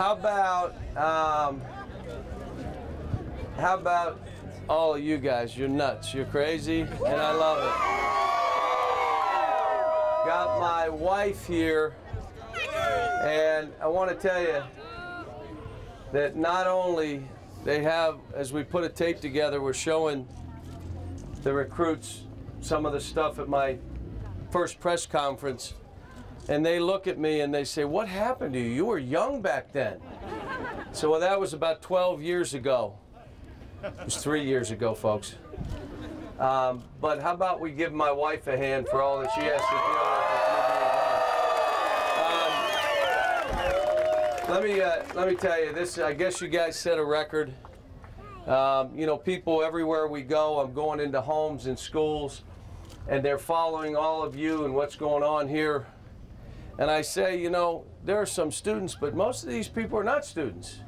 how about all of you guys? You're nuts. You're crazy, and I love it. Got my wife here, and I want to tell you that not only they have, as we put a tape together, we're showing the recruits some of the stuff at my first press conference, and they look at me and they say, "What happened to you? You were young back then." So well, that was about 12 years ago. It was 3 years ago, folks. But how about we give my wife a hand for all that she has to deal with. Let me tell you this. I guess you guys set a record. You know, people everywhere we go, I'm going into homes and schools, and they're following all of you and what's going on here. And I say, you know, there are some students, but most of these people are not students.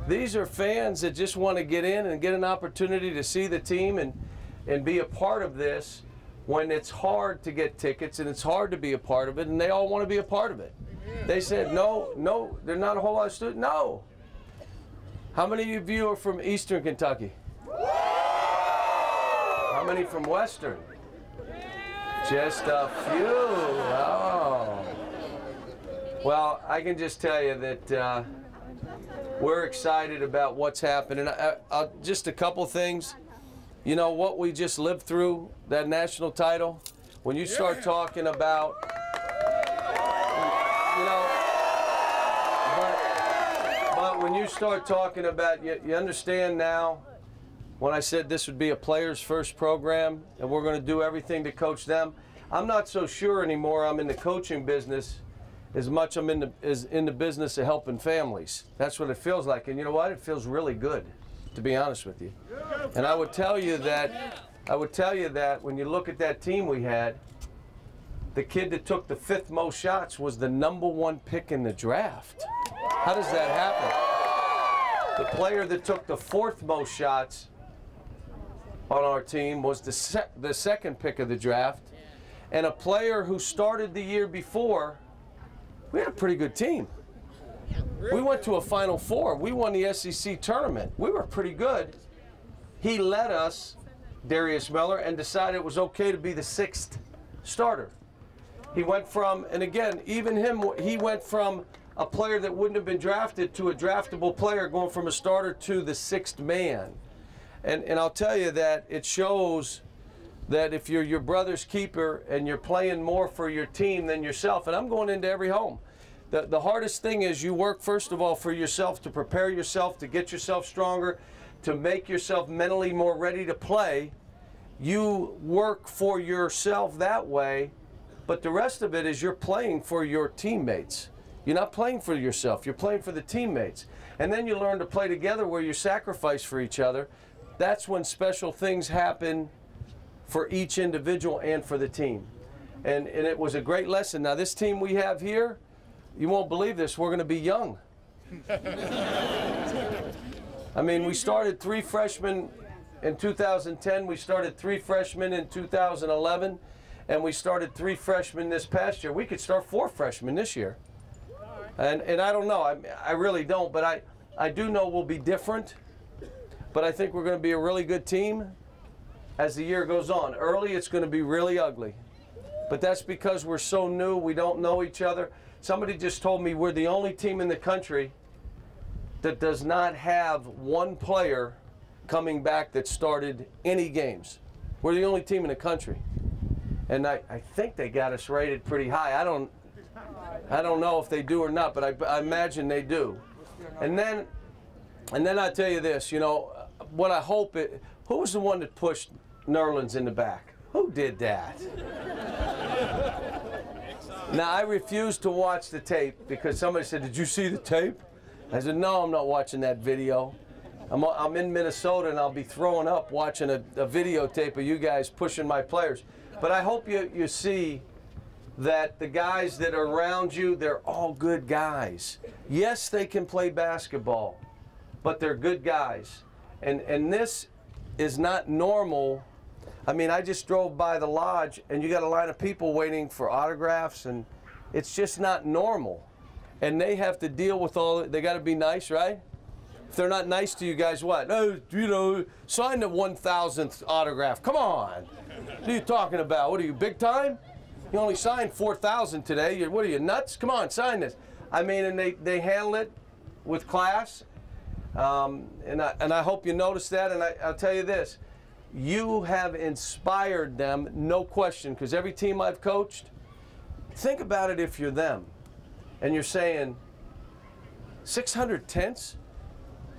These are fans that just want to get in and get an opportunity to see the team and be a part of this when it's hard to get tickets and it's hard to be a part of it, and they all want to be a part of it. They said, no, they're not a whole lot of students. No. How many of you are from Eastern Kentucky? How many from Western? Just a few. Oh. Well, I can just tell you that we're excited about what's happening. Just a couple things. You know what we just lived through, that national title? When you start talking about, you know, but when you start talking about, you understand now, when I said this would be a players first program and we're going to do everything to coach them, I'm not so sure anymore I'm in the coaching business as much I'm in the business of helping families. That's what it feels like. And you know what? It feels really good, to be honest with you. And I would tell you that when you look at that team we had, the kid that took the 5th most shots was the #1 pick in the draft. How does that happen? The player that took the 4th most shots on our team was the 2nd pick of the draft. And a player who started the year before, we had a pretty good team. We went to a Final Four. We won the SEC tournament. We were pretty good. He led us, Darius Miller, and decided it was okay to be the 6th starter. He went from, and again, even him, he went from a player that wouldn't have been drafted to a draftable player, going from a starter to the 6th man. And I'll tell you that it shows that if you're your brother's keeper and you're playing more for your team than yourself, and I'm going into every home, the hardest thing is you work first of all for yourself, to prepare yourself, to get yourself stronger, to make yourself mentally more ready to play. You work for yourself that way, but the rest of it is you're playing for your teammates. You're not playing for yourself, you're playing for the teammates. And then you learn to play together where you sacrifice for each other. That's when special things happen for each individual and for the team. And it was a great lesson. Now this team we have here, you won't believe this, we're going to be young. I mean, we started 3 freshmen in 2010, we started 3 freshmen in 2011, and we started 3 freshmen this past year. We could start 4 freshmen this year. And I don't know, I really don't, but I do know we'll be different. But I think we're going to be a really good team as the year goes on. Early, it's going to be really ugly. But that's because we're so new, we don't know each other. Somebody just told me we're the only team in the country that does not have 1 player coming back that started any games. We're the only team in the country. And I think they got us rated pretty high. I don't know if they do or not, but I imagine they do. And then I tell you this, you know, what I hope who was the one that pushed Nerlens in the back? Who did that? Now, I refused to watch the tape because somebody said, "Did you see the tape?" I said, "No, I'm not watching that video. I'm in Minnesota and I'll be throwing up watching a videotape of you guys pushing my players." But I hope you see that the guys that are around you, they're all good guys. Yes, they can play basketball, but they're good guys. And this is not normal. I mean, I just drove by the lodge and you got a line of people waiting for autographs, and it's just not normal. and they have to deal with all. They got to be nice, right? If they're not nice to you guys, what? Oh, you know, sign the 1,000th autograph. Come on. What are you talking about? What are you, big time? You only signed 4,000 today. What are you, nuts? Come on, sign this. I mean, and they handle it with class. And I hope you notice that. And I'll tell you this. You have inspired them, no question, because every team I've coached, think about it if you're them. And you're saying, 600 tents?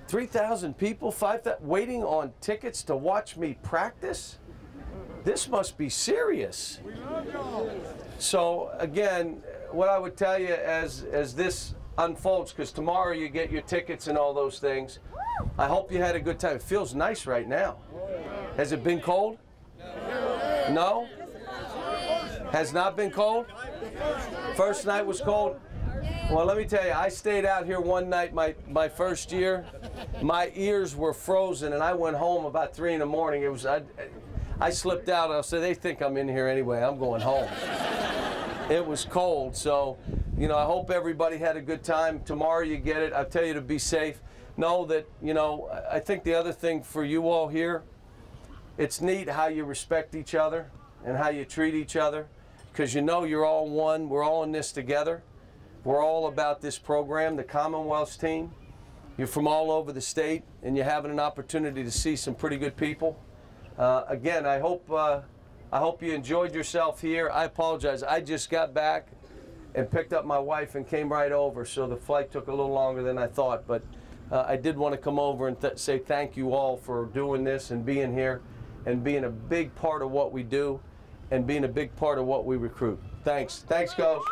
3,000 people, 5,000 waiting on tickets to watch me practice? This must be serious. So again, what I would tell you as this unfolds, because tomorrow you get your tickets and all those things, I hope you had a good time. It feels nice right now. Has it been cold? No? Has not been cold? First night was cold? Well, let me tell you, I stayed out here one night my first year. My ears were frozen, and I went home about 3 in the morning. It was I slipped out. I'll say, they think I'm in here anyway. I'm going home. It was cold, so, you know, I hope everybody had a good time. Tomorrow you get it. I tell you to be safe. Know that, you know, I think the other thing for you all here, it's neat how you respect each other and how you treat each other, because you know you're all one. We're all in this together. We're all about this program, the Commonwealth's team. You're from all over the state, and you're having an opportunity to see some pretty good people. Again, I hope you enjoyed yourself here. I apologize. I just got back and picked up my wife and came right over, so the flight took a little longer than I thought. But I did want to come over and say thank you all for doing this and being here and being a big part of what we do and being a big part of what we recruit. Thanks. Thanks, Coach.